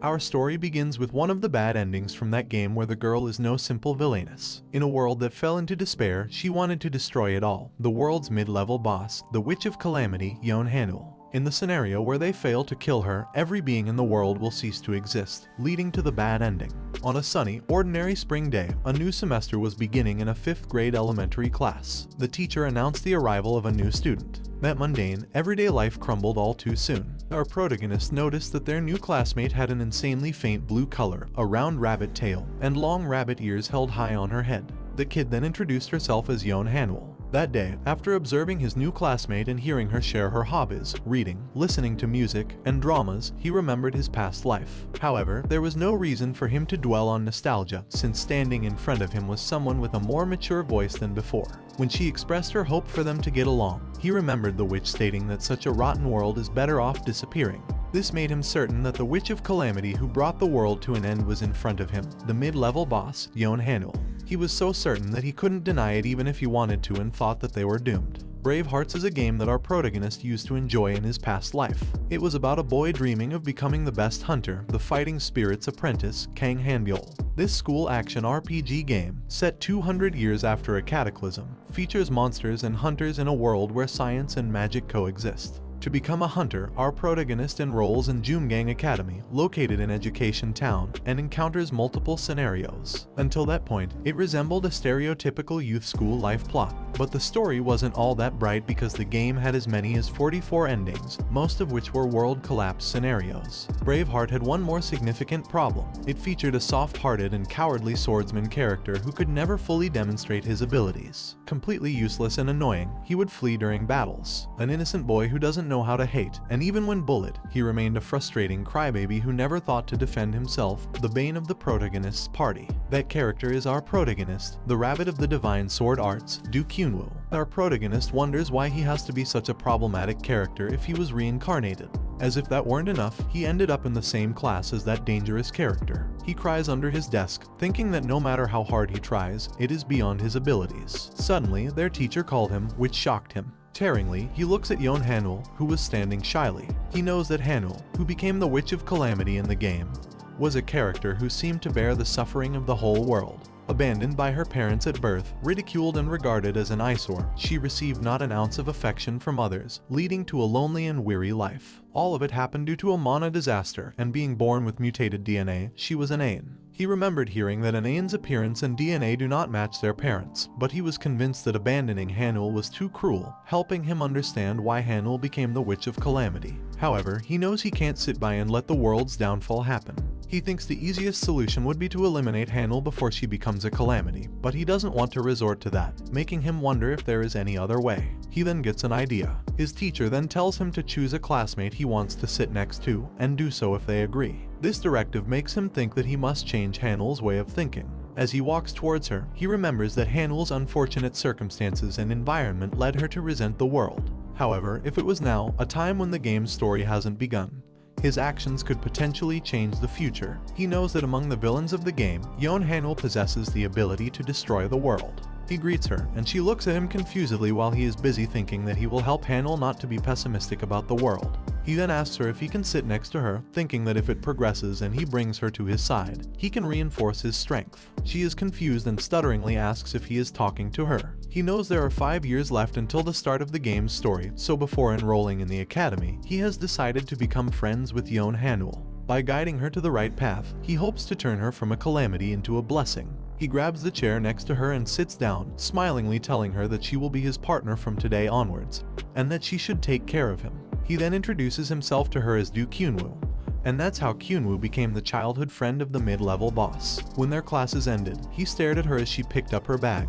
Our story begins with one of the bad endings from that game where the girl is no simple villainess. In a world that fell into despair, she wanted to destroy it all. The world's mid-level boss, the Witch of Calamity, Yon Hanul. In the scenario where they fail to kill her, every being in the world will cease to exist, leading to the bad ending. On a sunny, ordinary spring day, a new semester was beginning in a 5th grade elementary class. The teacher announced the arrival of a new student. That mundane, everyday life crumbled all too soon. Our protagonist noticed that their new classmate had an insanely faint blue color, a round rabbit tail, and long rabbit ears held high on her head. The kid then introduced herself as Yon Hanul. That day, after observing his new classmate and hearing her share her hobbies, reading, listening to music, and dramas, he remembered his past life. However, there was no reason for him to dwell on nostalgia, since standing in front of him was someone with a more mature voice than before. When she expressed her hope for them to get along, he remembered the witch stating that such a rotten world is better off disappearing. This made him certain that the Witch of Calamity who brought the world to an end was in front of him, the mid-level boss, Yon Hanul. He was so certain that he couldn't deny it even if he wanted to and thought that they were doomed. Brave Hearts is a game that our protagonist used to enjoy in his past life. It was about a boy dreaming of becoming the best hunter, the fighting spirit's apprentice, Kang Hanbyul. This school action RPG game, set 200 years after a cataclysm, features monsters and hunters in a world where science and magic coexist. To become a hunter, our protagonist enrolls in Jumgang Academy, located in Education Town, and encounters multiple scenarios. Until that point, it resembled a stereotypical youth school life plot. But the story wasn't all that bright because the game had as many as 44 endings, most of which were world collapse scenarios. Braveheart had one more significant problem. It featured a soft-hearted and cowardly swordsman character who could never fully demonstrate his abilities. Completely useless and annoying, he would flee during battles. An innocent boy who doesn't know how to hate, and even when bullied, he remained a frustrating crybaby who never thought to defend himself, the bane of the protagonist's party. That character is our protagonist, the rabbit of the divine sword arts, Duke Yunwoo. Our protagonist wonders why he has to be such a problematic character if he was reincarnated. As if that weren't enough, he ended up in the same class as that dangerous character. He cries under his desk, thinking that no matter how hard he tries, it is beyond his abilities. Suddenly, their teacher called him, which shocked him. Tearingly, he looks at Yon Hanul, who was standing shyly. He knows that Hanul, who became the Witch of Calamity in the game, was a character who seemed to bear the suffering of the whole world. Abandoned by her parents at birth, ridiculed and regarded as an eyesore, she received not an ounce of affection from others, leading to a lonely and weary life. All of it happened due to a mana disaster, and being born with mutated DNA, she was an Ain. He remembered hearing that an Ain's appearance and DNA do not match their parents, but he was convinced that abandoning Hanul was too cruel, helping him understand why Hanul became the Witch of Calamity. However, he knows he can't sit by and let the world's downfall happen. He thinks the easiest solution would be to eliminate Hanul before she becomes a calamity, but he doesn't want to resort to that, making him wonder if there is any other way. He then gets an idea. His teacher then tells him to choose a classmate he wants to sit next to, and do so if they agree. This directive makes him think that he must change Hanul's way of thinking. As he walks towards her, he remembers that Hanul's unfortunate circumstances and environment led her to resent the world. However, if it was now, a time when the game's story hasn't begun, his actions could potentially change the future. He knows that among the villains of the game, Yon Hanul possesses the ability to destroy the world. He greets her, and she looks at him confusedly while he is busy thinking that he will help Hanul not to be pessimistic about the world. He then asks her if he can sit next to her, thinking that if it progresses and he brings her to his side, he can reinforce his strength. She is confused and stutteringly asks if he is talking to her. He knows there are 5 years left until the start of the game's story, so before enrolling in the academy, he has decided to become friends with Yon Hanul. By guiding her to the right path, he hopes to turn her from a calamity into a blessing. He grabs the chair next to her and sits down, smilingly telling her that she will be his partner from today onwards, and that she should take care of him. He then introduces himself to her as Duke Yunwoo, and that's how Yunwoo became the childhood friend of the mid-level boss. When their classes ended, he stared at her as she picked up her bag,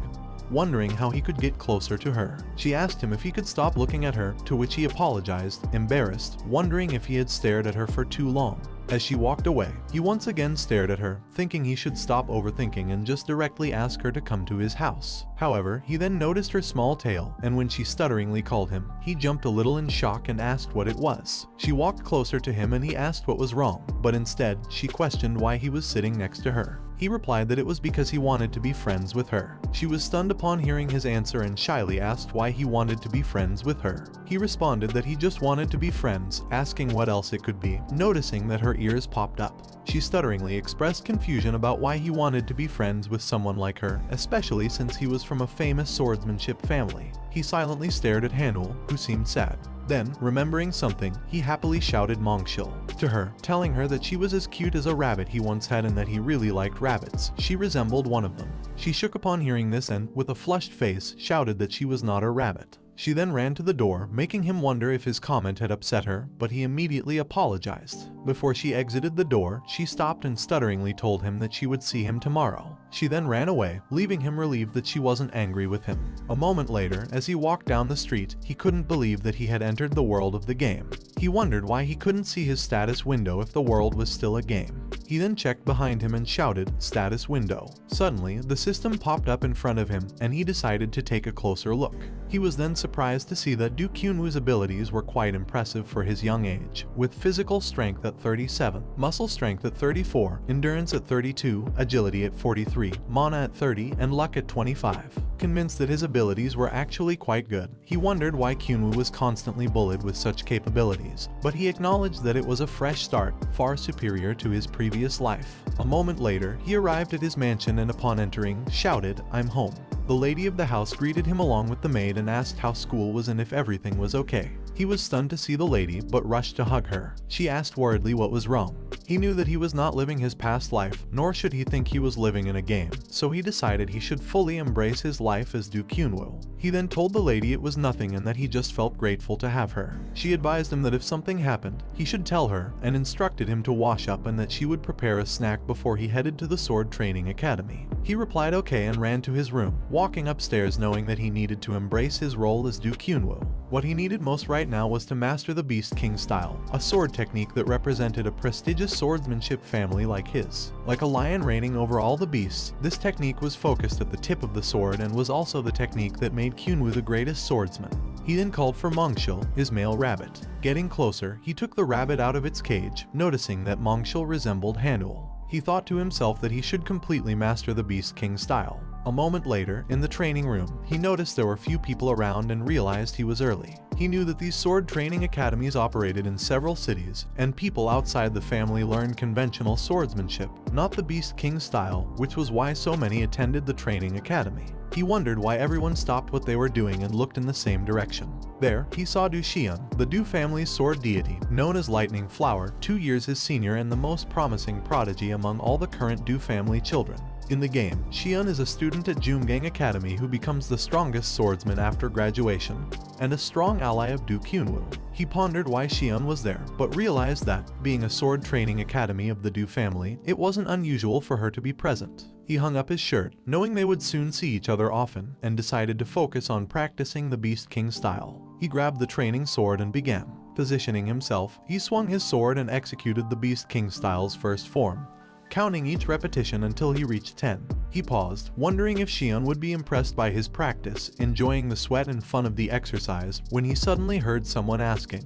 wondering how he could get closer to her. She asked him if he could stop looking at her, to which he apologized, embarrassed, wondering if he had stared at her for too long. As she walked away, he once again stared at her, thinking he should stop overthinking and just directly ask her to come to his house. However, he then noticed her small tail, and when she stutteringly called him, he jumped a little in shock and asked what it was. She walked closer to him and he asked what was wrong, but instead, she questioned why he was sitting next to her. He replied that it was because he wanted to be friends with her. She was stunned upon hearing his answer and shyly asked why he wanted to be friends with her. He responded that he just wanted to be friends, asking what else it could be, noticing that her ears popped up. She stutteringly expressed confusion about why he wanted to be friends with someone like her, especially since he was from a famous swordsmanship family. He silently stared at Hanul, who seemed sad. Then, remembering something, he happily shouted Mongshil to her, telling her that she was as cute as a rabbit he once had and that he really liked rabbits. She resembled one of them. She shook upon hearing this and, with a flushed face, shouted that she was not a rabbit. She then ran to the door, making him wonder if his comment had upset her, but he immediately apologized. Before she exited the door, she stopped and stutteringly told him that she would see him tomorrow. She then ran away, leaving him relieved that she wasn't angry with him. A moment later, as he walked down the street, he couldn't believe that he had entered the world of the game. He wondered why he couldn't see his status window if the world was still a game. He then checked behind him and shouted, "Status window." Suddenly, the system popped up in front of him, and he decided to take a closer look. He was then surprised to see that Du Kyunwoo's abilities were quite impressive for his young age, with physical strength at 37, muscle strength at 34, endurance at 32, agility at 43, mana at 30, and luck at 25. Convinced that his abilities were actually quite good, he wondered why Kyunwoo was constantly bullied with such capabilities, but he acknowledged that it was a fresh start, far superior to his previous life. A moment later, he arrived at his mansion and upon entering, shouted, "I'm home." The lady of the house greeted him along with the maid and asked how school was and if everything was okay. He was stunned to see the lady, but rushed to hug her. She asked worriedly what was wrong. He knew that he was not living his past life, nor should he think he was living in a game, so he decided he should fully embrace his life as Du Kyunwoo. He then told the lady it was nothing and that he just felt grateful to have her. She advised him that if something happened, he should tell her, and instructed him to wash up and that she would prepare a snack before he headed to the sword training academy. He replied okay and ran to his room, walking upstairs knowing that he needed to embrace his role as Du Kyunwoo. What he needed most right now was to master the Beast King style, a sword technique that represented a prestigious swordsmanship family like his. Like a lion reigning over all the beasts, this technique was focused at the tip of the sword and was also the technique that made Kyunwoo the greatest swordsman. He then called for Mongshil, his male rabbit. Getting closer, he took the rabbit out of its cage, noticing that Mongshil resembled Hanul. He thought to himself that he should completely master the Beast King style. A moment later, in the training room, he noticed there were few people around and realized he was early. He knew that these sword training academies operated in several cities, and people outside the family learned conventional swordsmanship, not the Beast King style, which was why so many attended the training academy. He wondered why everyone stopped what they were doing and looked in the same direction. There, he saw Du Xian, the Du family's sword deity, known as Lightning Flower, 2 years his senior and the most promising prodigy among all the current Du family children. In the game, Xian is a student at Jumgang Academy who becomes the strongest swordsman after graduation, and a strong ally of Du Kyunwoo. He pondered why Xian was there, but realized that, being a sword training academy of the Du family, it wasn't unusual for her to be present. He hung up his shirt, knowing they would soon see each other often, and decided to focus on practicing the Beast King style. He grabbed the training sword and began. Positioning himself, he swung his sword and executed the Beast King style's first form, counting each repetition until he reached 10. He paused, wondering if Xian would be impressed by his practice, enjoying the sweat and fun of the exercise, when he suddenly heard someone asking,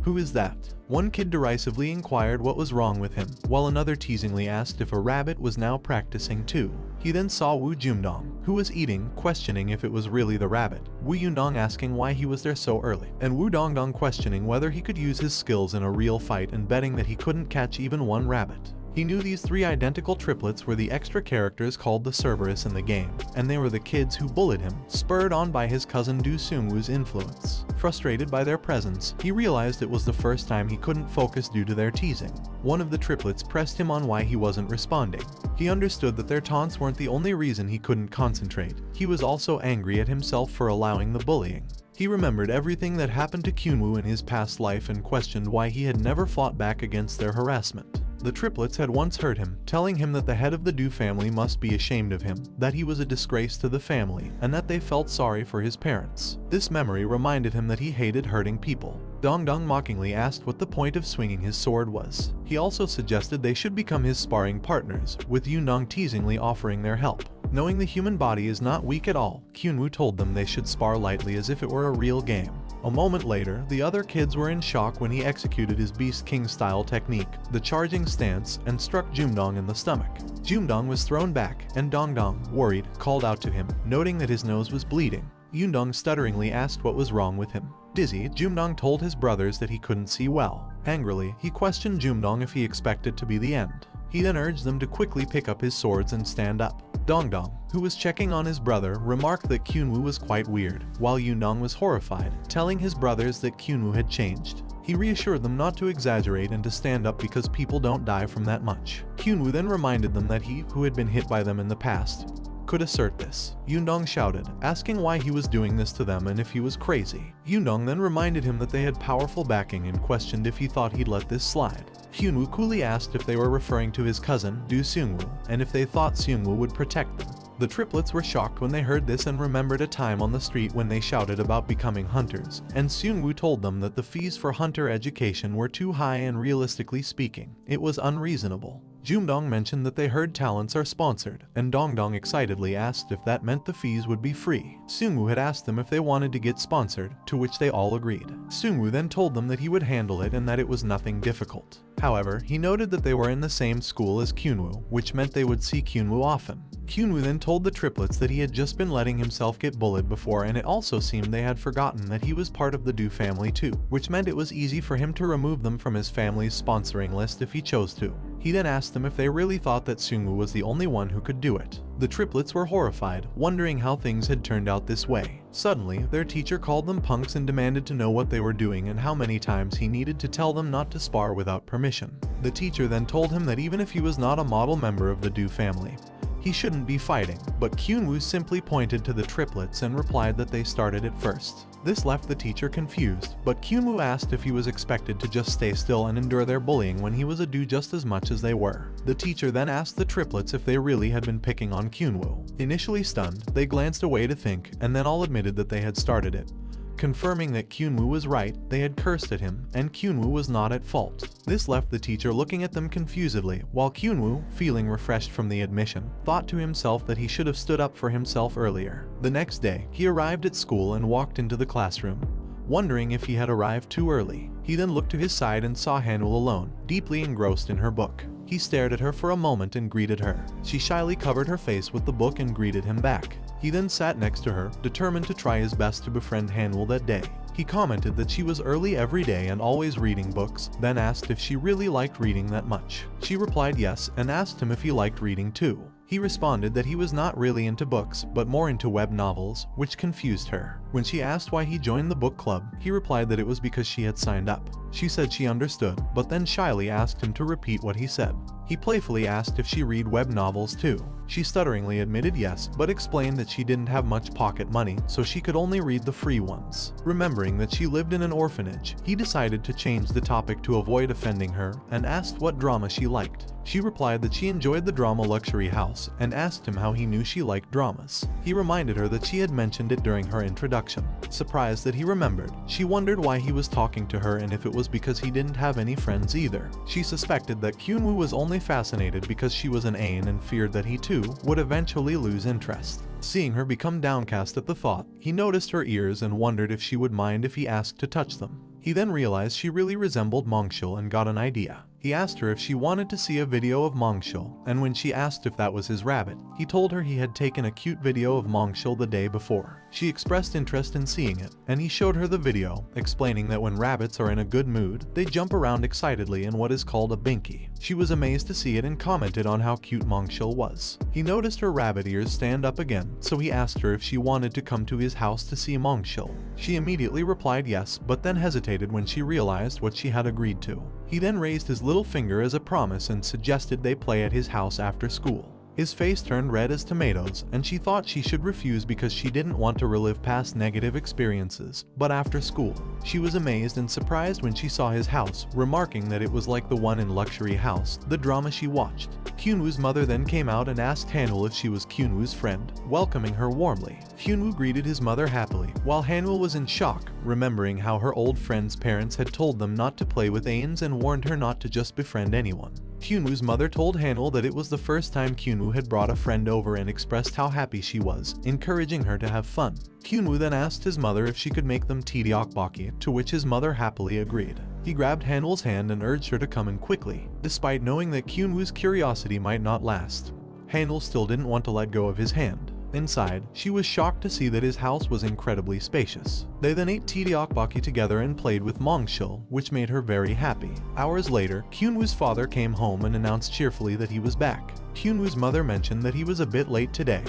"Who is that?" One kid derisively inquired what was wrong with him, while another teasingly asked if a rabbit was now practicing too. He then saw Wu Jundong, who was eating, questioning if it was really the rabbit, Wu Yundong asking why he was there so early, and Wu Dongdong questioning whether he could use his skills in a real fight and betting that he couldn't catch even one rabbit. He knew these 3 identical triplets were the extra characters called the Cerberus in the game, and they were the kids who bullied him, spurred on by his cousin Du Seungwoo's influence. Frustrated by their presence, he realized it was the first time he couldn't focus due to their teasing. One of the triplets pressed him on why he wasn't responding. He understood that their taunts weren't the only reason he couldn't concentrate. He was also angry at himself for allowing the bullying. He remembered everything that happened to Kyunwoo in his past life and questioned why he had never fought back against their harassment. The triplets had once hurt him, telling him that the head of the Du family must be ashamed of him, that he was a disgrace to the family, and that they felt sorry for his parents. This memory reminded him that he hated hurting people. Dongdong mockingly asked what the point of swinging his sword was. He also suggested they should become his sparring partners, with Yundong teasingly offering their help. Knowing the human body is not weak at all, Kyunwoo told them they should spar lightly as if it were a real game. A moment later, the other kids were in shock when he executed his Beast King-style technique, the charging stance, and struck Jumdong in the stomach. Jumdong was thrown back, and Dongdong, worried, called out to him, noting that his nose was bleeding. Yundong stutteringly asked what was wrong with him. Dizzy, Jumdong told his brothers that he couldn't see well. Angrily, he questioned Jumdong if he expected to be the end. He then urged them to quickly pick up his swords and stand up. Dongdong, who was checking on his brother, remarked that Kyunwoo was quite weird, while Yundong was horrified, telling his brothers that Kyunwoo had changed. He reassured them not to exaggerate and to stand up because people don't die from that much. Kyunwoo then reminded them that he, who had been hit by them in the past, could assert this. Yundong shouted, asking why he was doing this to them and if he was crazy. Yundong then reminded him that they had powerful backing and questioned if he thought he'd let this slide. Hyunwoo coolly asked if they were referring to his cousin, Do Seungwoo, and if they thought Seungwoo would protect them. The triplets were shocked when they heard this and remembered a time on the street when they shouted about becoming hunters, and Seungwoo told them that the fees for hunter education were too high and realistically speaking, it was unreasonable. Jumdong mentioned that they heard talents are sponsored, and Dongdong excitedly asked if that meant the fees would be free. Seungwoo had asked them if they wanted to get sponsored, to which they all agreed. Seungwoo then told them that he would handle it and that it was nothing difficult. However, he noted that they were in the same school as Kyunwoo, which meant they would see Kyunwoo often. Kyunwoo then told the triplets that he had just been letting himself get bullied before, and it also seemed they had forgotten that he was part of the Do family too, which meant it was easy for him to remove them from his family's sponsoring list if he chose to. He then asked them if they really thought that Seungwoo was the only one who could do it. The triplets were horrified, wondering how things had turned out this way. Suddenly, their teacher called them punks and demanded to know what they were doing and how many times he needed to tell them not to spar without permission. The teacher then told him that even if he was not a model member of the Do family, he shouldn't be fighting, but Kyunwoo simply pointed to the triplets and replied that they started it first. This left the teacher confused, but Kyunwoo asked if he was expected to just stay still and endure their bullying when he was a Do just as much as they were. The teacher then asked the triplets if they really had been picking on Kyunwoo. Initially stunned, they glanced away to think, and then all admitted that they had started it. Confirming that Kyunwoo was right, they had cursed at him, and Kyunwoo was not at fault. This left the teacher looking at them confusedly, while Kyunwoo, feeling refreshed from the admission, thought to himself that he should have stood up for himself earlier. The next day, he arrived at school and walked into the classroom, wondering if he had arrived too early. He then looked to his side and saw Hanul alone, deeply engrossed in her book. He stared at her for a moment and greeted her. She shyly covered her face with the book and greeted him back. He then sat next to her, determined to try his best to befriend Hanul that day. He commented that she was early every day and always reading books, then asked if she really liked reading that much. She replied yes and asked him if he liked reading too. He responded that he was not really into books, but more into web novels, which confused her. When she asked why he joined the book club, he replied that it was because she had signed up. She said she understood, but then shyly asked him to repeat what he said. He playfully asked if she read web novels too. She stutteringly admitted yes, but explained that she didn't have much pocket money, so she could only read the free ones. Remembering that she lived in an orphanage, he decided to change the topic to avoid offending her, and asked what drama she liked. She replied that she enjoyed the drama Luxury House, and asked him how he knew she liked dramas. He reminded her that she had mentioned it during her introduction. Surprised that he remembered, she wondered why he was talking to her and if it was because he didn't have any friends either. She suspected that Kyunwoo was only fascinated because she was an Ain and feared that he too would eventually lose interest. Seeing her become downcast at the thought, he noticed her ears and wondered if she would mind if he asked to touch them. He then realized she really resembled Mongshul and got an idea. He asked her if she wanted to see a video of Mongshul, and when she asked if that was his rabbit, he told her he had taken a cute video of Mongshul the day before. She expressed interest in seeing it, and he showed her the video, explaining that when rabbits are in a good mood, they jump around excitedly in what is called a binky. She was amazed to see it and commented on how cute Mongshul was. He noticed her rabbit ears stand up again, so he asked her if she wanted to come to his house to see Mongshul. She immediately replied yes, but then hesitated when she realized what she had agreed to. He then raised his little finger as a promise and suggested they play at his house after school. His face turned red as tomatoes, and she thought she should refuse because she didn't want to relive past negative experiences. But after school, she was amazed and surprised when she saw his house, remarking that it was like the one in Luxury House, the drama she watched. Kyunwoo's mother then came out and asked Hanul if she was Kyunwoo's friend, welcoming her warmly. Kyunwoo greeted his mother happily, while Hanul was in shock, remembering how her old friend's parents had told them not to play with Ains and warned her not to just befriend anyone. Kyunwoo's mother told Hanul that it was the first time Kyunwoo had brought a friend over and expressed how happy she was, encouraging her to have fun. Kyunwoo then asked his mother if she could make them tteokbokki, to which his mother happily agreed. He grabbed Hanul's hand and urged her to come in quickly, despite knowing that Kyunwoo's curiosity might not last. Hanul still didn't want to let go of his hand. Inside, she was shocked to see that his house was incredibly spacious. They then ate tteokbokki together and played with Mongshil, which made her very happy. Hours later, Kyunwoo's father came home and announced cheerfully that he was back. Kyunwoo's mother mentioned that he was a bit late today,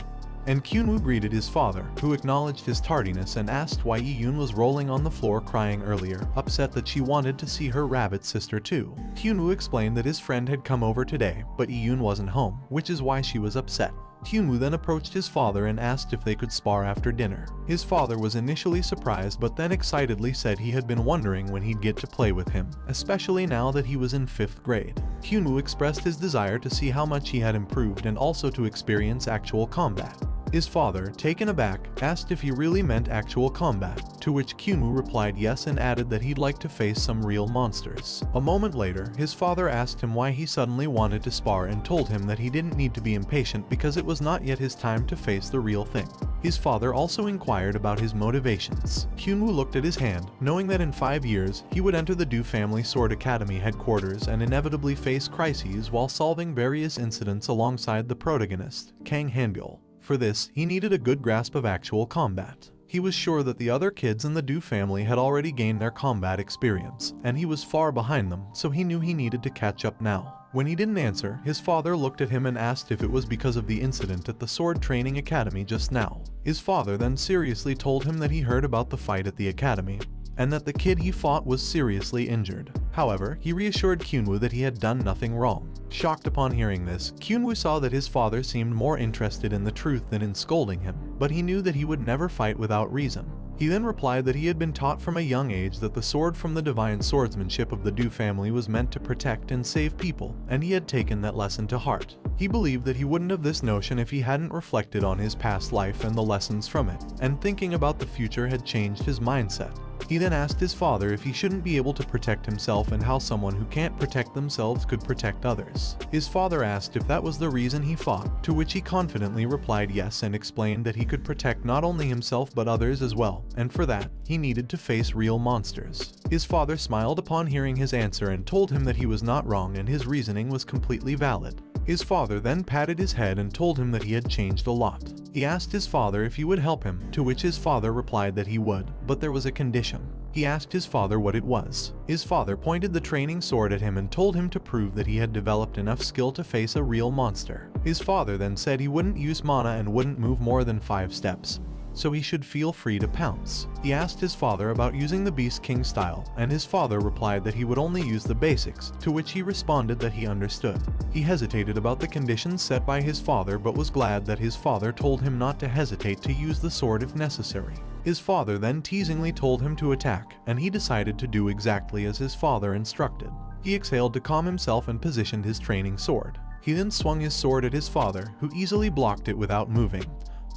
and Kyunwoo greeted his father, who acknowledged his tardiness and asked why Yi-yoon was rolling on the floor crying earlier, upset that she wanted to see her rabbit sister too. Kyunwoo explained that his friend had come over today, but Yi-yoon wasn't home, which is why she was upset. Kyunwoo then approached his father and asked if they could spar after dinner. His father was initially surprised but then excitedly said he had been wondering when he'd get to play with him, especially now that he was in 5th grade. Kyunwoo expressed his desire to see how much he had improved and also to experience actual combat. His father, taken aback, asked if he really meant actual combat, to which Kyunwoo replied yes and added that he'd like to face some real monsters. A moment later, his father asked him why he suddenly wanted to spar and told him that he didn't need to be impatient because it was not yet his time to face the real thing. His father also inquired about his motivations. Kyunwoo looked at his hand, knowing that in 5 years, he would enter the Do Family Sword Academy headquarters and inevitably face crises while solving various incidents alongside the protagonist, Kang Hanbyul. For this, he needed a good grasp of actual combat. He was sure that the other kids in the Do family had already gained their combat experience, and he was far behind them, so he knew he needed to catch up now. When he didn't answer, his father looked at him and asked if it was because of the incident at the Sword Training Academy just now. His father then seriously told him that he heard about the fight at the academy, and that the kid he fought was seriously injured. However, he reassured Kyunwoo that he had done nothing wrong. Shocked upon hearing this, Kyunwoo saw that his father seemed more interested in the truth than in scolding him, but he knew that he would never fight without reason. He then replied that he had been taught from a young age that the sword from the divine swordsmanship of the Do family was meant to protect and save people, and he had taken that lesson to heart. He believed that he wouldn't have this notion if he hadn't reflected on his past life and the lessons from it, and thinking about the future had changed his mindset. He then asked his father if he shouldn't be able to protect himself and how someone who can't protect themselves could protect others. His father asked if that was the reason he fought, to which he confidently replied yes and explained that he could protect not only himself but others as well, and for that, he needed to face real monsters. His father smiled upon hearing his answer and told him that he was not wrong and his reasoning was completely valid. His father then patted his head and told him that he had changed a lot. He asked his father if he would help him, to which his father replied that he would, but there was a condition. He asked his father what it was. His father pointed the training sword at him and told him to prove that he had developed enough skill to face a real monster. His father then said he wouldn't use mana and wouldn't move more than 5 steps, so he should feel free to pounce. He asked his father about using the Beast King style, and his father replied that he would only use the basics, to which he responded that he understood. He hesitated about the conditions set by his father but was glad that his father told him not to hesitate to use the sword if necessary. His father then teasingly told him to attack, and he decided to do exactly as his father instructed. He exhaled to calm himself and positioned his training sword. He then swung his sword at his father, who easily blocked it without moving,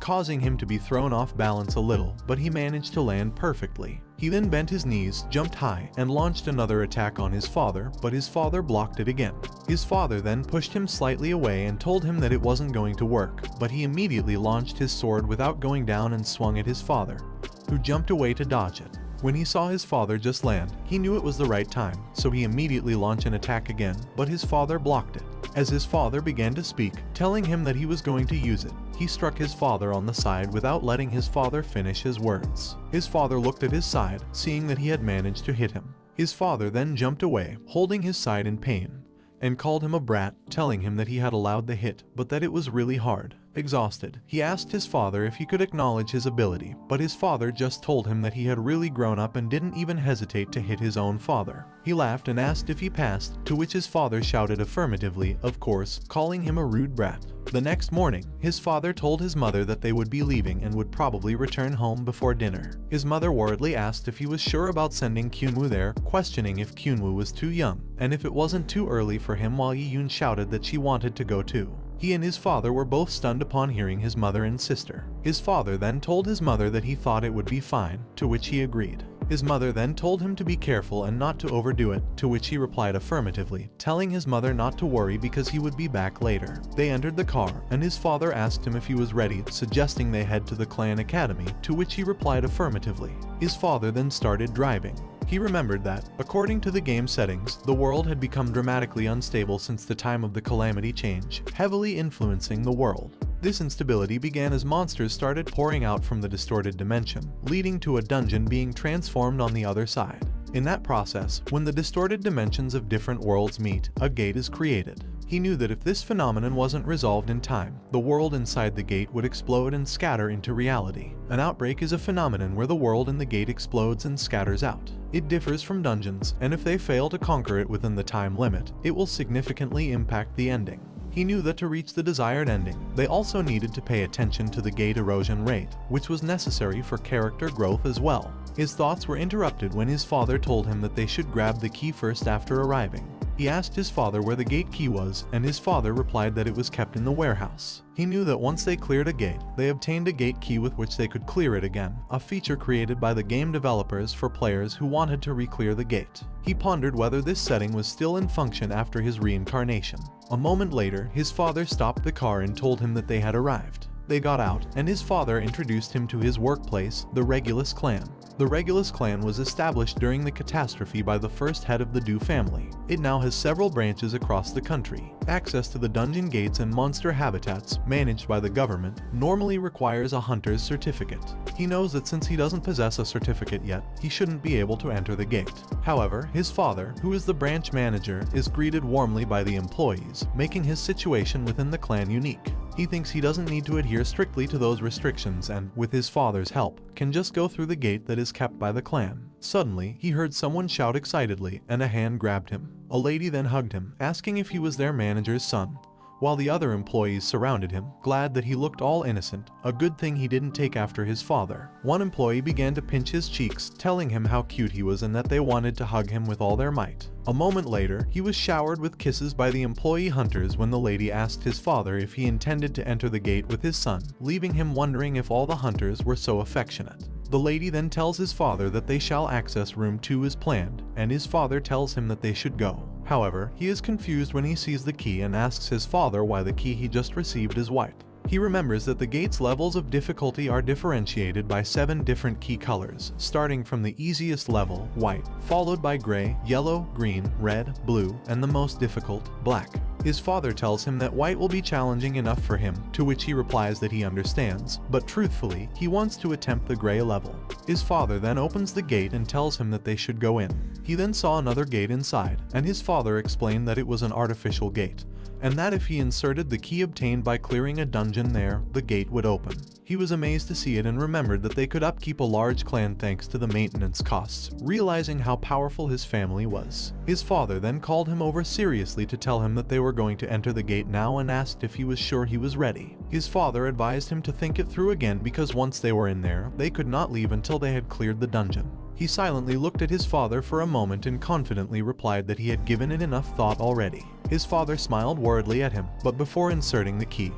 causing him to be thrown off balance a little, but he managed to land perfectly. He then bent his knees, jumped high, and launched another attack on his father, but his father blocked it again. His father then pushed him slightly away and told him that it wasn't going to work, but he immediately launched his sword without going down and swung at his father, who jumped away to dodge it. When he saw his father just land, he knew it was the right time, so he immediately launched an attack again, but his father blocked it. As his father began to speak, telling him that he was going to use it, he struck his father on the side without letting his father finish his words. His father looked at his side, seeing that he had managed to hit him. His father then jumped away, holding his side in pain, and called him a brat, telling him that he had allowed the hit, but that it was really hard. Exhausted, he asked his father if he could acknowledge his ability, but his father just told him that he had really grown up and didn't even hesitate to hit his own father. He laughed and asked if he passed, to which his father shouted affirmatively, of course, calling him a rude brat. The next morning, his father told his mother that they would be leaving and would probably return home before dinner. His mother worriedly asked if he was sure about sending Kyunwoo there, questioning if Kyunwoo was too young, and if it wasn't too early for him, while Yi-yoon shouted that she wanted to go too. He and his father were both stunned upon hearing his mother and sister. His father then told his mother that he thought it would be fine, to which he agreed. His mother then told him to be careful and not to overdo it, to which he replied affirmatively, telling his mother not to worry because he would be back later. They entered the car, and his father asked him if he was ready, suggesting they head to the clan academy, to which he replied affirmatively. His father then started driving. He remembered that, according to the game settings, the world had become dramatically unstable since the time of the Calamity change, heavily influencing the world. This instability began as monsters started pouring out from the distorted dimension, leading to a dungeon being transformed on the other side. In that process, when the distorted dimensions of different worlds meet, a gate is created. He knew that if this phenomenon wasn't resolved in time, the world inside the gate would explode and scatter into reality. An outbreak is a phenomenon where the world in the gate explodes and scatters out. It differs from dungeons, and if they fail to conquer it within the time limit, it will significantly impact the ending. He knew that to reach the desired ending, they also needed to pay attention to the gate erosion rate, which was necessary for character growth as well. His thoughts were interrupted when his father told him that they should grab the key first after arriving. He asked his father where the gate key was, and his father replied that it was kept in the warehouse. He knew that once they cleared a gate, they obtained a gate key with which they could clear it again, a feature created by the game developers for players who wanted to re-clear the gate. He pondered whether this setting was still in function after his reincarnation. A moment later, his father stopped the car and told him that they had arrived. They got out, and his father introduced him to his workplace, the Regulus clan. The Regulus clan was established during the catastrophe by the first head of the Dew family. It now has several branches across the country. Access to the dungeon gates and monster habitats, managed by the government, normally requires a hunter's certificate. He knows that since he doesn't possess a certificate yet, he shouldn't be able to enter the gate. However, his father, who is the branch manager, is greeted warmly by the employees, making his situation within the clan unique. He thinks he doesn't need to adhere strictly to those restrictions and, with his father's help, can just go through the gate that is kept by the clan. Suddenly, he heard someone shout excitedly, and a hand grabbed him. A lady then hugged him, asking if he was their manager's son, while the other employees surrounded him, glad that he looked all innocent, a good thing he didn't take after his father. One employee began to pinch his cheeks, telling him how cute he was and that they wanted to hug him with all their might. A moment later, he was showered with kisses by the employee hunters when the lady asked his father if he intended to enter the gate with his son, leaving him wondering if all the hunters were so affectionate. The lady then tells his father that they shall access room 2 as planned, and his father tells him that they should go. However, he is confused when he sees the key and asks his father why the key he just received is white. He remembers that the gate's levels of difficulty are differentiated by 7 different key colors, starting from the easiest level, white, followed by gray, yellow, green, red, blue, and the most difficult, black. His father tells him that white will be challenging enough for him, to which he replies that he understands, but truthfully, he wants to attempt the gray level. His father then opens the gate and tells him that they should go in. He then saw another gate inside, and his father explained that it was an artificial gate, and that if he inserted the key obtained by clearing a dungeon there, the gate would open. He was amazed to see it and remembered that they could upkeep a large clan thanks to the maintenance costs, realizing how powerful his family was. His father then called him over seriously to tell him that they were going to enter the gate now and asked if he was sure he was ready. His father advised him to think it through again because once they were in there, they could not leave until they had cleared the dungeon. He silently looked at his father for a moment and confidently replied that he had given it enough thought already. His father smiled worriedly at him, but before inserting the key,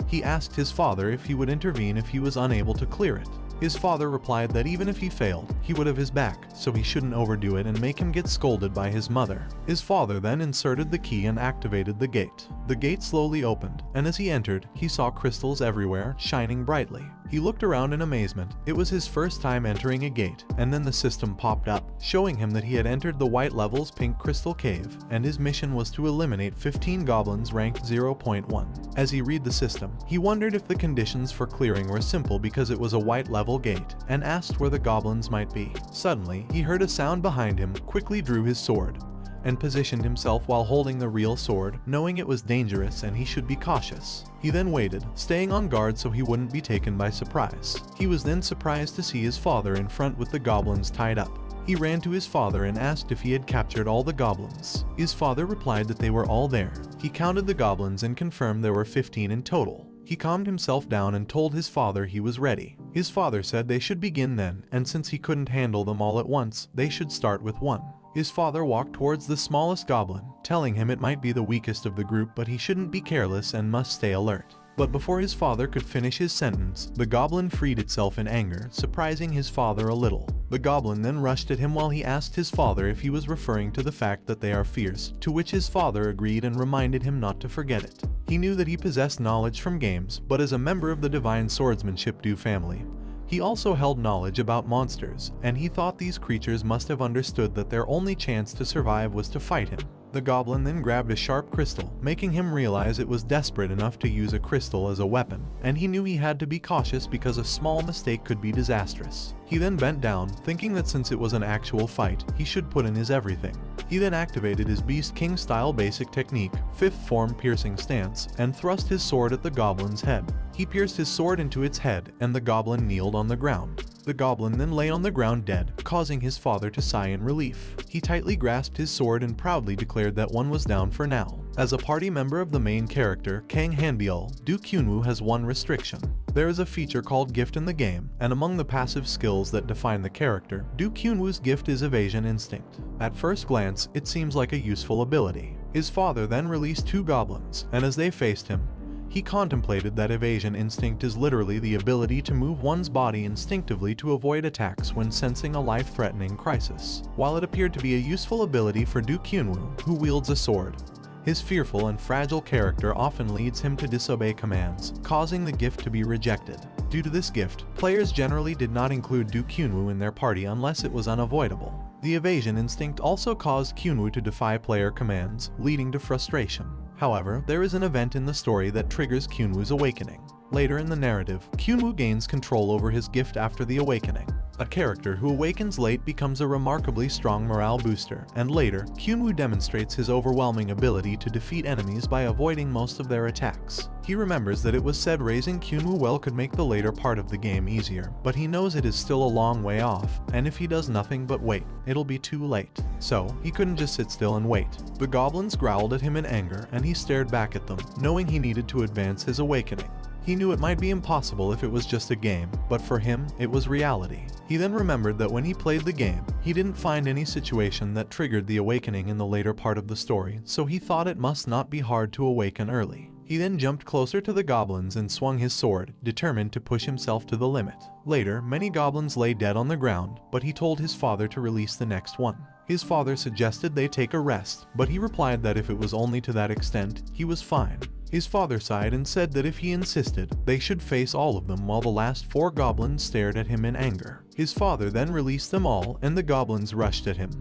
he asked his father if he would intervene if he was unable to clear it. His father replied that even if he failed, he would have his back, so he shouldn't overdo it and make him get scolded by his mother. His father then inserted the key and activated the gate. The gate slowly opened, and as he entered, he saw crystals everywhere, shining brightly. He looked around in amazement. It was his first time entering a gate, and then the system popped up, showing him that he had entered the White Level's Pink Crystal Cave, and his mission was to eliminate 15 goblins ranked 0.1. As he read the system, he wondered if the conditions for clearing were simple because it was a white level gate, and asked where the goblins might be. Suddenly, he heard a sound behind him, quickly drew his sword, and positioned himself while holding the real sword, knowing it was dangerous and he should be cautious. He then waited, staying on guard so he wouldn't be taken by surprise. He was then surprised to see his father in front with the goblins tied up. He ran to his father and asked if he had captured all the goblins. His father replied that they were all there. He counted the goblins and confirmed there were 15 in total. He calmed himself down and told his father he was ready. His father said they should begin then, and since he couldn't handle them all at once, they should start with one. His father walked towards the smallest goblin, telling him it might be the weakest of the group but he shouldn't be careless and must stay alert. But before his father could finish his sentence, the goblin freed itself in anger, surprising his father a little. The goblin then rushed at him while he asked his father if he was referring to the fact that they are fierce, to which his father agreed and reminded him not to forget it. He knew that he possessed knowledge from games, but as a member of the divine swordsmanship family, he also held knowledge about monsters, and he thought these creatures must have understood that their only chance to survive was to fight him. The goblin then grabbed a sharp crystal, making him realize it was desperate enough to use a crystal as a weapon, and he knew he had to be cautious because a small mistake could be disastrous. He then bent down, thinking that since it was an actual fight, he should put in his everything. He then activated his Beast King style basic technique, 5th form piercing stance, and thrust his sword at the goblin's head. He pierced his sword into its head, and the goblin kneeled on the ground. The goblin then lay on the ground dead, causing his father to sigh in relief. He tightly grasped his sword and proudly declared that one was down for now. As a party member of the main character, Kang Hanbiul, Duke Kyunwoo has one restriction. There is a feature called Gift in the game, and among the passive skills that define the character, Duke Kyunwoo's gift is Evasion Instinct. At first glance, it seems like a useful ability. His father then released 2 goblins, and as they faced him, he contemplated that evasion instinct is literally the ability to move one's body instinctively to avoid attacks when sensing a life-threatening crisis. While it appeared to be a useful ability for Duke Kyunwoo, who wields a sword, his fearful and fragile character often leads him to disobey commands, causing the gift to be rejected. Due to this gift, players generally did not include Duke Kyunwoo in their party unless it was unavoidable. The evasion instinct also caused Kyunwoo to defy player commands, leading to frustration. However, there is an event in the story that triggers Kyunwoo's awakening. Later in the narrative, Kyunwoo gains control over his gift after the awakening. A character who awakens late becomes a remarkably strong morale booster, and later, Kyunwoo demonstrates his overwhelming ability to defeat enemies by avoiding most of their attacks. He remembers that it was said raising Kyunwoo well could make the later part of the game easier, but he knows it is still a long way off, and if he does nothing but wait, it'll be too late. So, he couldn't just sit still and wait. The goblins growled at him in anger, and he stared back at them, knowing he needed to advance his awakening. He knew it might be impossible if it was just a game, but for him, it was reality. He then remembered that when he played the game, he didn't find any situation that triggered the awakening in the later part of the story, so he thought it must not be hard to awaken early. He then jumped closer to the goblins and swung his sword, determined to push himself to the limit. Later, many goblins lay dead on the ground, but he told his father to release the next one. His father suggested they take a rest, but he replied that if it was only to that extent, he was fine. His father sighed and said that if he insisted, they should face all of them while the last 4 goblins stared at him in anger. His father then released them all and the goblins rushed at him,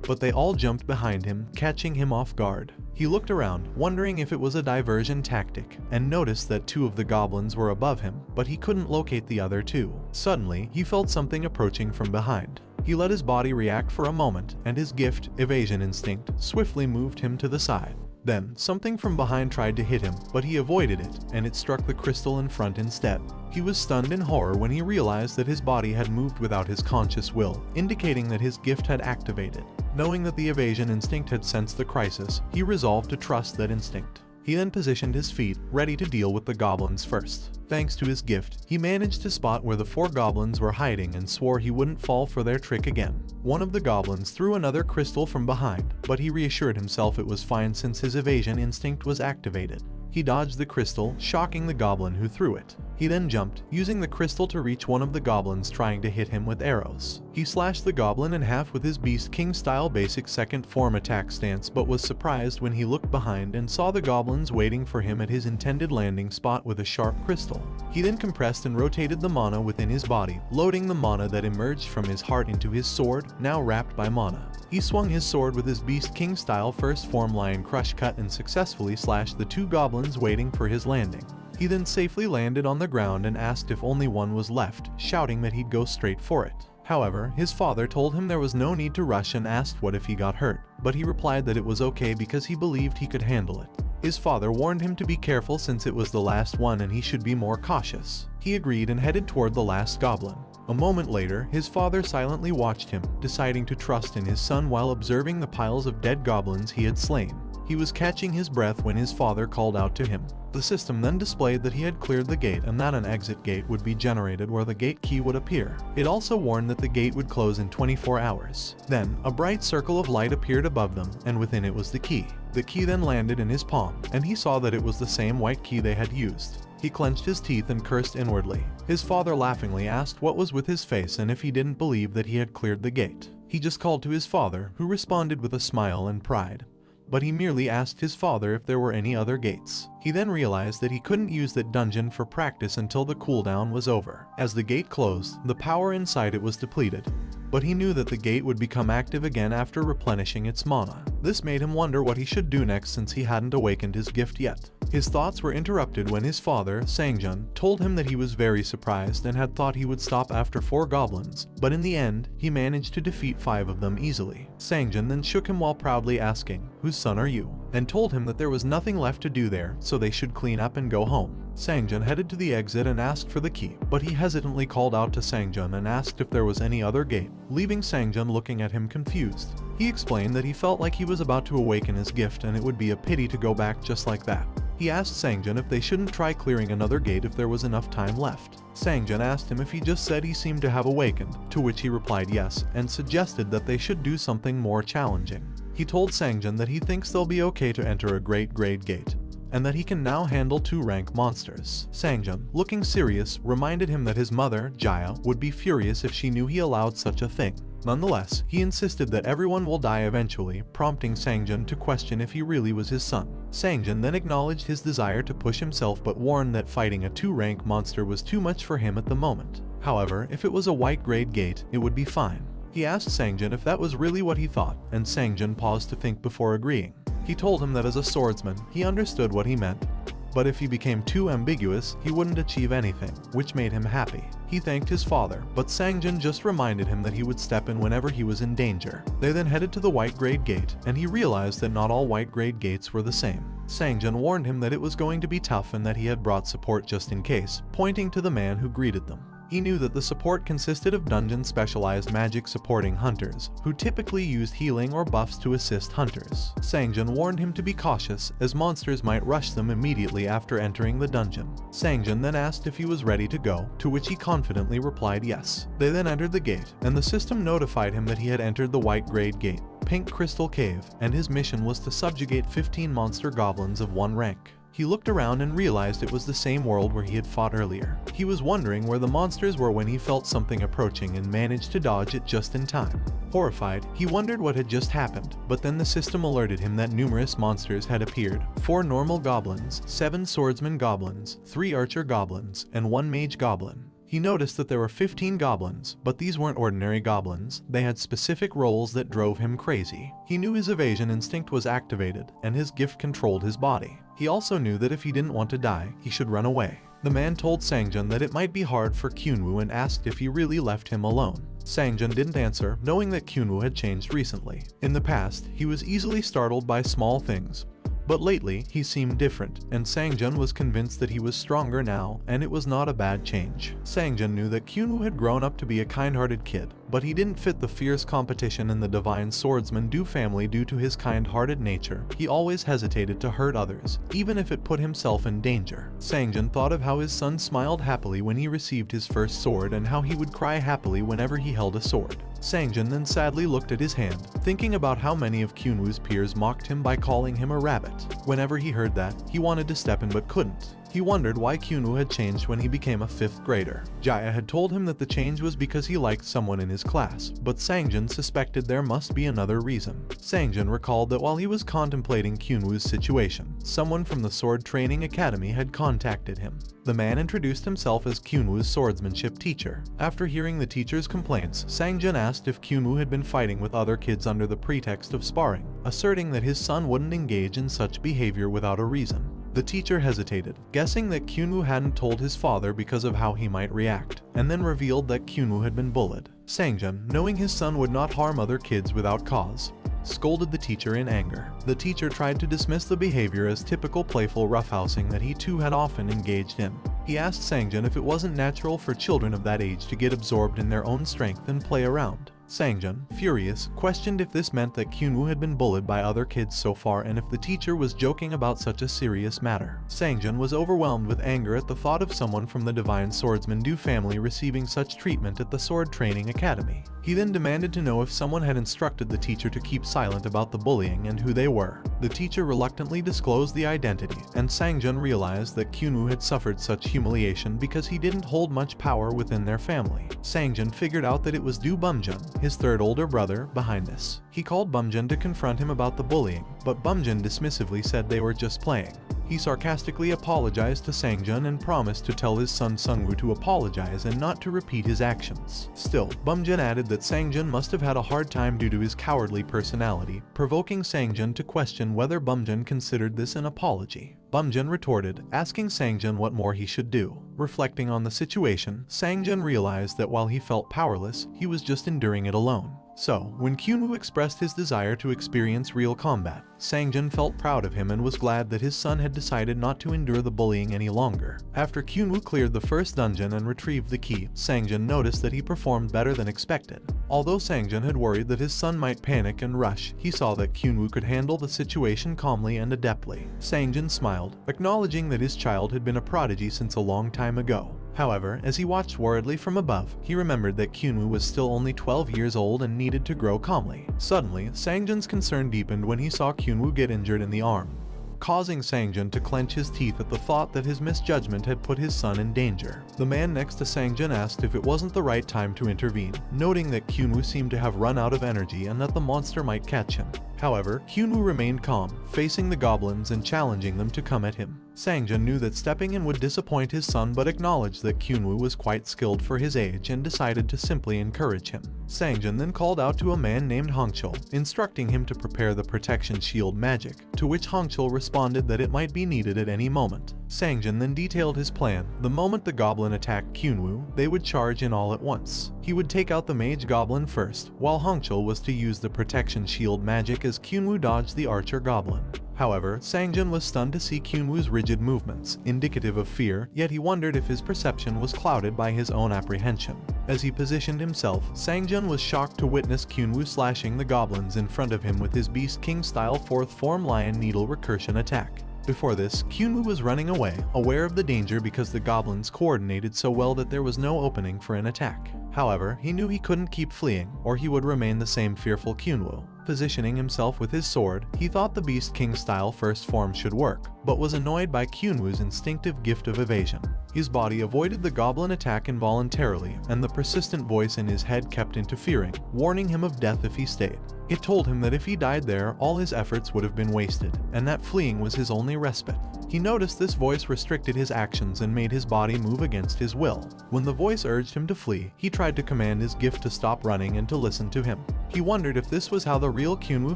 but they all jumped behind him, catching him off guard. He looked around, wondering if it was a diversion tactic, and noticed that 2 of the goblins were above him, but he couldn't locate the other 2. Suddenly, he felt something approaching from behind. He let his body react for a moment, and his gift, Evasion Instinct, swiftly moved him to the side. Then, something from behind tried to hit him, but he avoided it, and it struck the crystal in front instead. He was stunned in horror when he realized that his body had moved without his conscious will, indicating that his gift had activated. Knowing that the evasion instinct had sensed the crisis, he resolved to trust that instinct. He then positioned his feet, ready to deal with the goblins first. Thanks to his gift, he managed to spot where the 4 goblins were hiding and swore he wouldn't fall for their trick again. One of the goblins threw another crystal from behind, but he reassured himself it was fine since his evasion instinct was activated. He dodged the crystal, shocking the goblin who threw it. He then jumped, using the crystal to reach one of the goblins trying to hit him with arrows. He slashed the goblin in half with his Beast King style basic 2nd form attack stance, but was surprised when he looked behind and saw the goblins waiting for him at his intended landing spot with a sharp crystal. He then compressed and rotated the mana within his body, loading the mana that emerged from his heart into his sword, now wrapped by mana. He swung his sword with his Beast King style 1st form Lion Crush cut and successfully slashed the 2 goblins waiting for his landing. He then safely landed on the ground and asked if only one was left, shouting that he'd go straight for it. However, his father told him there was no need to rush and asked what if he got hurt, but he replied that it was okay because he believed he could handle it. His father warned him to be careful since it was the last one and he should be more cautious. He agreed and headed toward the last goblin. A moment later, his father silently watched him, deciding to trust in his son while observing the piles of dead goblins he had slain. He was catching his breath when his father called out to him. The system then displayed that he had cleared the gate and that an exit gate would be generated where the gate key would appear. It also warned that the gate would close in 24 hours. Then, a bright circle of light appeared above them, and within it was the key. The key then landed in his palm, and he saw that it was the same white key they had used. He clenched his teeth and cursed inwardly. His father laughingly asked what was with his face and if he didn't believe that he had cleared the gate. He just called to his father, who responded with a smile and pride. But he merely asked his father if there were any other gates. He then realized that he couldn't use that dungeon for practice until the cooldown was over. As the gate closed, the power inside it was depleted. But he knew that the gate would become active again after replenishing its mana. This made him wonder what he should do next since he hadn't awakened his gift yet. His thoughts were interrupted when his father, Sangjun, told him that he was very surprised and had thought he would stop after 4 goblins, but in the end, he managed to defeat 5 of them easily. Sangjun then shook him while proudly asking, "Whose son are you?" and told him that there was nothing left to do there, so they should clean up and go home. Sangjun headed to the exit and asked for the key, but he hesitantly called out to Sangjun and asked if there was any other gate, leaving Sangjun looking at him confused. He explained that he felt like he was about to awaken his gift and it would be a pity to go back just like that. He asked Sangjun if they shouldn't try clearing another gate if there was enough time left. Sangjun asked him if he just said he seemed to have awakened, to which he replied yes, and suggested that they should do something more challenging. He told Sangjun that he thinks they'll be okay to enter a great grade gate, and that he can now handle 2-rank monsters. Sangjun, looking serious, reminded him that his mother, Jaya, would be furious if she knew he allowed such a thing. Nonetheless, he insisted that everyone will die eventually, prompting Sangjun to question if he really was his son. Sangjun then acknowledged his desire to push himself but warned that fighting a 2-rank monster was too much for him at the moment. However, if it was a white grade gate, it would be fine. He asked Sangjun if that was really what he thought, and Sangjun paused to think before agreeing. He told him that as a swordsman, he understood what he meant, but if he became too ambiguous, he wouldn't achieve anything, which made him happy. He thanked his father, but Sangjun just reminded him that he would step in whenever he was in danger. They then headed to the white grade gate, and he realized that not all white grade gates were the same. Sangjun warned him that it was going to be tough and that he had brought support just in case, pointing to the man who greeted them. He knew that the support consisted of dungeon-specialized magic supporting hunters, who typically used healing or buffs to assist hunters. Sangjun warned him to be cautious, as monsters might rush them immediately after entering the dungeon. Sangjun then asked if he was ready to go, to which he confidently replied yes. They then entered the gate, and the system notified him that he had entered the white grade gate, Pink Crystal Cave, and his mission was to subjugate 15 monster goblins of 1 rank. He looked around and realized it was the same world where he had fought earlier. He was wondering where the monsters were when he felt something approaching and managed to dodge it just in time. Horrified, he wondered what had just happened, but then the system alerted him that numerous monsters had appeared. 4 normal goblins, 7 swordsman goblins, 3 archer goblins, and 1 mage goblin. He noticed that there were 15 goblins, but these weren't ordinary goblins. They had specific roles that drove him crazy. He knew his evasion instinct was activated, and his gift controlled his body. He also knew that if he didn't want to die, he should run away. The man told Sangjun that it might be hard for Kyunwoo and asked if he really left him alone. Sangjun didn't answer, knowing that Kyunwoo had changed recently. In the past, he was easily startled by small things, but lately he seemed different, and Sangjun was convinced that he was stronger now, and it was not a bad change. Sangjun knew that Kyunwoo had grown up to be a kind-hearted kid, but he didn't fit the fierce competition in the Divine Swordsman Du family due to his kind-hearted nature. He always hesitated to hurt others, even if it put himself in danger. Sangjun thought of how his son smiled happily when he received his first sword and how he would cry happily whenever he held a sword. Sangjun then sadly looked at his hand, thinking about how many of Kyunwoo's peers mocked him by calling him a rabbit. Whenever he heard that, he wanted to step in but couldn't. He wondered why Kyunwoo had changed when he became a 5th grader. Jaya had told him that the change was because he liked someone in his class, but Sangjun suspected there must be another reason. Sangjun recalled that while he was contemplating Kyunwoo's situation, someone from the Sword Training Academy had contacted him. The man introduced himself as Kyunwoo's swordsmanship teacher. After hearing the teacher's complaints, Sangjun asked if Kyunwoo had been fighting with other kids under the pretext of sparring, asserting that his son wouldn't engage in such behavior without a reason. The teacher hesitated, guessing that Kyunwoo hadn't told his father because of how he might react, and then revealed that Kyunwoo had been bullied. Sangjun, knowing his son would not harm other kids without cause, scolded the teacher in anger. The teacher tried to dismiss the behavior as typical playful roughhousing that he too had often engaged in. He asked Sangjun if it wasn't natural for children of that age to get absorbed in their own strength and play around. Sangjun, furious, questioned if this meant that Kyunwoo had been bullied by other kids so far and if the teacher was joking about such a serious matter. Sangjun was overwhelmed with anger at the thought of someone from the Divine Swordsman Du family receiving such treatment at the Sword Training Academy. He then demanded to know if someone had instructed the teacher to keep silent about the bullying and who they were. The teacher reluctantly disclosed the identity, and Sangjun realized that Kyunwoo had suffered such humiliation because he didn't hold much power within their family. Sangjun figured out that it was Du Bumjun, his third older brother, behind this. He called Bumjun to confront him about the bullying, but Bumjun dismissively said they were just playing. He sarcastically apologized to Sangjun and promised to tell his son Sungwoo to apologize and not to repeat his actions. Still, Bumjun added that Sangjun must have had a hard time due to his cowardly personality, provoking Sangjun to question whether Bumjun considered this an apology. Bumjun retorted, asking Sangjun what more he should do. Reflecting on the situation, Sangjun realized that while he felt powerless, he was just enduring it alone. So, when Kyunwoo expressed his desire to experience real combat, Sangjun felt proud of him and was glad that his son had decided not to endure the bullying any longer. After Kyunwoo cleared the first dungeon and retrieved the key, Sangjun noticed that he performed better than expected. Although Sangjun had worried that his son might panic and rush, he saw that Kyunwoo could handle the situation calmly and adeptly. Sangjun smiled, acknowledging that his child had been a prodigy since a long time ago. However, as he watched worriedly from above, he remembered that Kyunwoo was still only 12 years old and needed to grow calmly. Suddenly, Sangjun's concern deepened when he saw Kyunwoo get injured in the arm, causing Sangjun to clench his teeth at the thought that his misjudgment had put his son in danger. The man next to Sangjun asked if it wasn't the right time to intervene, noting that Kyunwoo seemed to have run out of energy and that the monster might catch him. However, Kyunwoo remained calm, facing the goblins and challenging them to come at him. Sangjun knew that stepping in would disappoint his son but acknowledged that Kyunwoo was quite skilled for his age and decided to simply encourage him. Sangjun then called out to a man named Hongchul, instructing him to prepare the protection shield magic, to which Hongchul responded that it might be needed at any moment. Sangjun then detailed his plan. The moment the goblin attacked Kyunwoo, they would charge in all at once. He would take out the mage goblin first, while Hongchul was to use the protection shield magic as Kyunwoo dodged the archer goblin. However, Sangjun was stunned to see Kyunwoo's rigid movements, indicative of fear, yet he wondered if his perception was clouded by his own apprehension. As he positioned himself, Sangjun was shocked to witness Kyunwoo slashing the goblins in front of him with his Beast King-style fourth form Lion Needle recursion attack. Before this, Kyunwoo was running away, aware of the danger because the goblins coordinated so well that there was no opening for an attack. However, he knew he couldn't keep fleeing, or he would remain the same fearful Kyunwoo. Positioning himself with his sword, he thought the Beast King-style first form should work, but was annoyed by Kyunwoo's instinctive gift of evasion. His body avoided the goblin attack involuntarily, and the persistent voice in his head kept interfering, warning him of death if he stayed. It told him that if he died there, all his efforts would have been wasted, and that fleeing was his only respite. He noticed this voice restricted his actions and made his body move against his will. When the voice urged him to flee, he tried to command his gift to stop running and to listen to him. He wondered if this was how the real Kyunwoo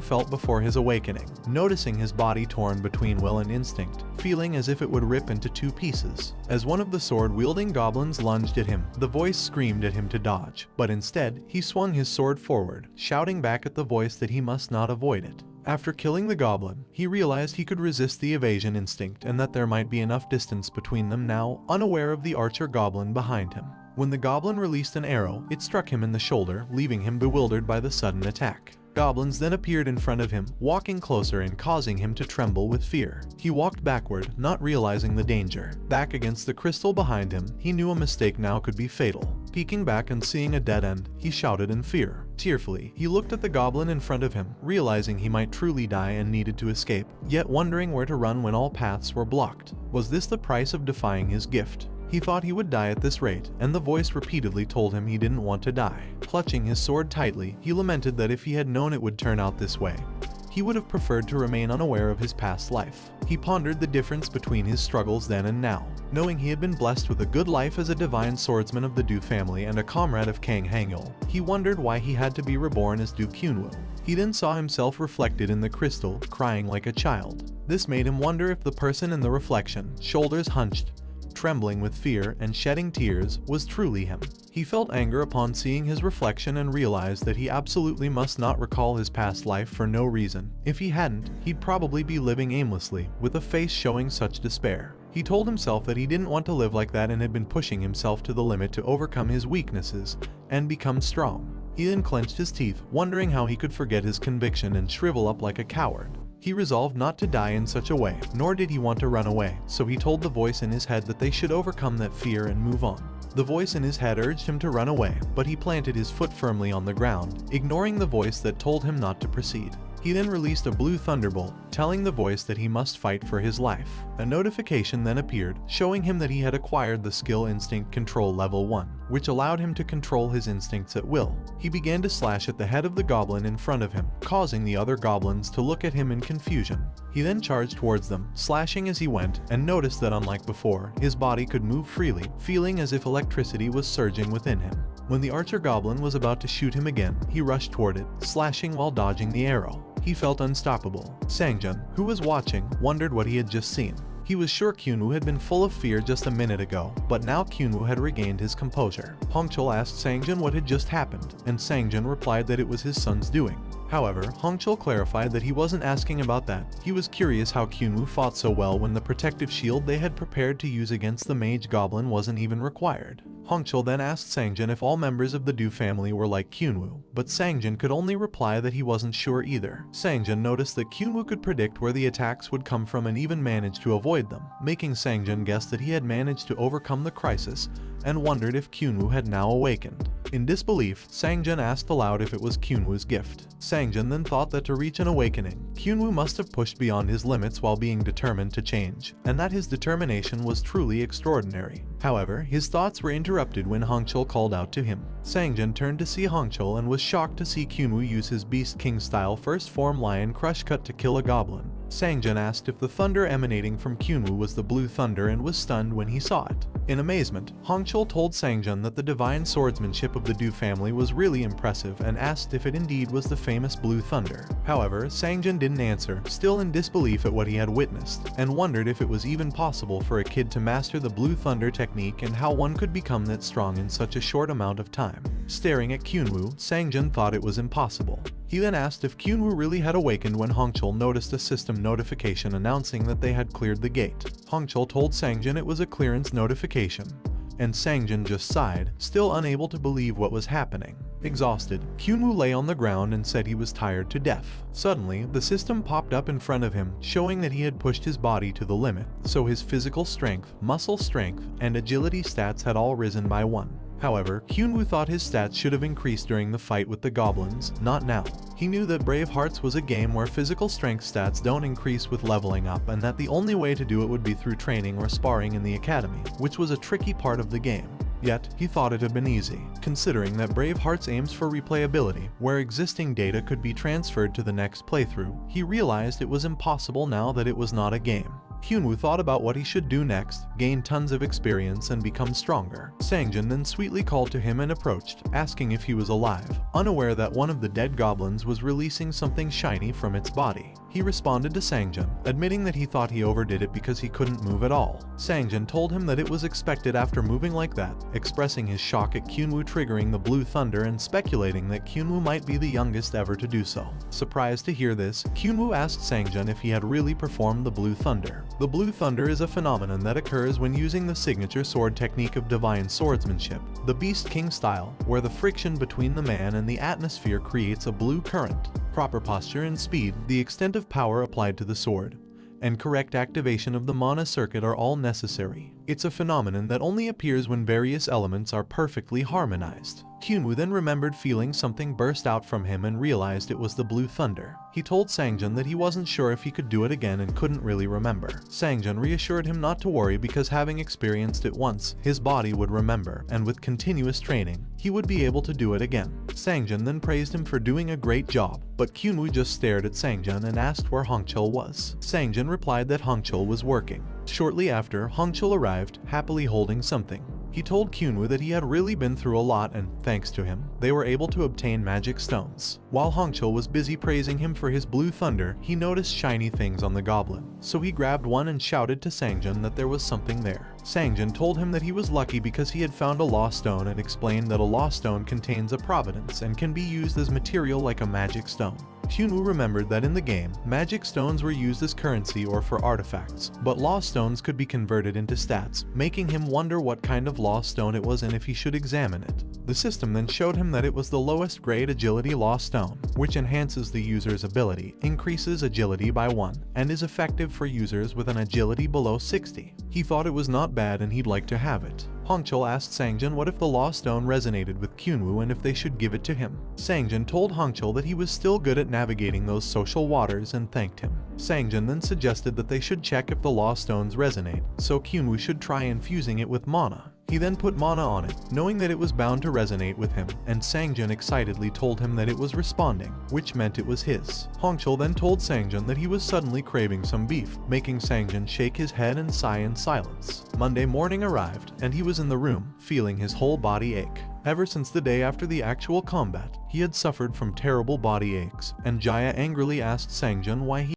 felt before his awakening, noticing his body torn between will and instinct, feeling as if it would rip into two pieces. As one of the sword-wielding goblins lunged at him, the voice screamed at him to dodge, but instead, he swung his sword forward, shouting back at the voice that he must not avoid it. After killing the goblin, he realized he could resist the evasion instinct and that there might be enough distance between them now, unaware of the archer goblin behind him. When the goblin released an arrow, it struck him in the shoulder, leaving him bewildered by the sudden attack. Goblins then appeared in front of him, walking closer and causing him to tremble with fear. He walked backward, not realizing the danger. Back against the crystal behind him, he knew a mistake now could be fatal. Peeking back and seeing a dead end, he shouted in fear. Tearfully, he looked at the goblin in front of him, realizing he might truly die and needed to escape, yet wondering where to run when all paths were blocked. Was this the price of defying his gift? He thought he would die at this rate, and the voice repeatedly told him he didn't want to die. Clutching his sword tightly, he lamented that if he had known it would turn out this way, he would have preferred to remain unaware of his past life. He pondered the difference between his struggles then and now. Knowing he had been blessed with a good life as a divine swordsman of the Du family and a comrade of Kang Hangul, he wondered why he had to be reborn as Du Kyunwoo. He then saw himself reflected in the crystal, crying like a child. This made him wonder if the person in the reflection, shoulders hunched, trembling with fear and shedding tears, was truly him. He felt anger upon seeing his reflection and realized that he absolutely must not recall his past life for no reason. If he hadn't, he'd probably be living aimlessly, with a face showing such despair. He told himself that he didn't want to live like that and had been pushing himself to the limit to overcome his weaknesses and become strong. He then clenched his teeth, wondering how he could forget his conviction and shrivel up like a coward. He resolved not to die in such a way, nor did he want to run away, so he told the voice in his head that they should overcome that fear and move on. The voice in his head urged him to run away, but he planted his foot firmly on the ground, ignoring the voice that told him not to proceed. He then released a blue thunderbolt, telling the voice that he must fight for his life. A notification then appeared, showing him that he had acquired the skill Instinct Control Level 1, which allowed him to control his instincts at will. He began to slash at the head of the goblin in front of him, causing the other goblins to look at him in confusion. He then charged towards them, slashing as he went, and noticed that unlike before, his body could move freely, feeling as if electricity was surging within him. When the archer goblin was about to shoot him again, he rushed toward it, slashing while dodging the arrow. He felt unstoppable. Sangjun, who was watching, wondered what he had just seen. He was sure Kyunwoo had been full of fear just a minute ago, but now Kyunwoo had regained his composure. Hongchul asked Sangjun what had just happened, and Sangjun replied that it was his son's doing. However, Hongchul clarified that he wasn't asking about that. He was curious how Kyunwoo fought so well when the protective shield they had prepared to use against the mage goblin wasn't even required. Hongchul then asked Sangjun if all members of the Du family were like Kyunwoo, but Sangjun could only reply that he wasn't sure either. Sangjun noticed that Kyunwoo could predict where the attacks would come from and even managed to avoid them, making Sangjun guess that he had managed to overcome the crisis, and wondered if Kyunwoo had now awakened. In disbelief, Sangjun asked aloud if it was Kyunwoo's gift. Sangjun then thought that to reach an awakening, Kyunwoo must have pushed beyond his limits while being determined to change, and that his determination was truly extraordinary. However, his thoughts were interrupted when Hongchul called out to him. Sangjun turned to see Hongchul and was shocked to see Kyunwoo use his Beast King style first form Lion Crush Cut to kill a goblin. Sangjun asked if the thunder emanating from Kyunwoo was the blue thunder and was stunned when he saw it. In amazement, Hongchul told Sangjun that the divine swordsmanship of the Du family was really impressive and asked if it indeed was the famous blue thunder. However, Sangjun didn't answer, still in disbelief at what he had witnessed, and wondered if it was even possible for a kid to master the blue thunder technique and how one could become that strong in such a short amount of time. Staring at Kyunwoo, Sangjun thought it was impossible. He then asked if Kyunwoo really had awakened when Hongchul noticed a system notification announcing that they had cleared the gate. Hongchul told Sangjun it was a clearance notification, and Sangjun just sighed, still unable to believe what was happening. Exhausted, Kyunwoo lay on the ground and said he was tired to death. Suddenly, the system popped up in front of him, showing that he had pushed his body to the limit, so his physical strength, muscle strength, and agility stats had all risen by 1. However, Kyunwoo thought his stats should have increased during the fight with the goblins, not now. He knew that Brave Hearts was a game where physical strength stats don't increase with leveling up and that the only way to do it would be through training or sparring in the academy, which was a tricky part of the game. Yet, he thought it had been easy, considering that Brave Hearts aims for replayability, where existing data could be transferred to the next playthrough. He realized it was impossible now that it was not a game. Kyunwoo thought about what he should do next, gain tons of experience and become stronger. Sangjun then sweetly called to him and approached, asking if he was alive, unaware that one of the dead goblins was releasing something shiny from its body. He responded to Sangjun, admitting that he thought he overdid it because he couldn't move at all. Sangjun told him that it was expected after moving like that, expressing his shock at Kyunwoo triggering the blue thunder and speculating that Kyunwoo might be the youngest ever to do so. Surprised to hear this, Kyunwoo asked Sangjun if he had really performed the blue thunder. The blue thunder is a phenomenon that occurs when using the signature sword technique of divine swordsmanship, the Beast King style, where the friction between the man and the atmosphere creates a blue current. Proper posture and speed, the extent of power applied to the sword, and correct activation of the mana circuit are all necessary. It's a phenomenon that only appears when various elements are perfectly harmonized. Kyunwoo then remembered feeling something burst out from him and realized it was the blue thunder. He told Sangjun that he wasn't sure if he could do it again and couldn't really remember. Sangjun reassured him not to worry because having experienced it once, his body would remember, and with continuous training, he would be able to do it again. Sangjun then praised him for doing a great job, but Kyunwoo just stared at Sangjun and asked where Hongchul was. Sangjun replied that Hongchul was working. Shortly after, Hongchul arrived, happily holding something. He told Kyunwoo that he had really been through a lot and, thanks to him, they were able to obtain magic stones. While Hongchul was busy praising him for his blue thunder, he noticed shiny things on the goblin, so he grabbed one and shouted to Sangjun that there was something there. Sangjun told him that he was lucky because he had found a lost stone and explained that a lost stone contains a providence and can be used as material like a magic stone. Kyunwoo remembered that in the game, magic stones were used as currency or for artifacts, but law stones could be converted into stats, making him wonder what kind of law stone it was and if he should examine it. The system then showed him that it was the lowest grade agility law stone, which enhances the user's ability, increases agility by 1, and is effective for users with an agility below 60. He thought it was not bad and he'd like to have it. Hongchul asked Sangjin what if the law stone resonated with Kyunwoo and if they should give it to him. Sangjin told Hongchul that he was still good at navigating those social waters and thanked him. Sangjin then suggested that they should check if the law stones resonate, so Kyunwoo should try infusing it with mana. He then put mana on it, knowing that it was bound to resonate with him, and Sangjin excitedly told him that it was responding, which meant it was his. Hongchul then told Sangjin that he was suddenly craving some beef, making Sangjin shake his head and sigh in silence. Monday morning arrived, and he was in the room, feeling his whole body ache. Ever since the day after the actual combat, he had suffered from terrible body aches, and Jaya angrily asked Sangjin why he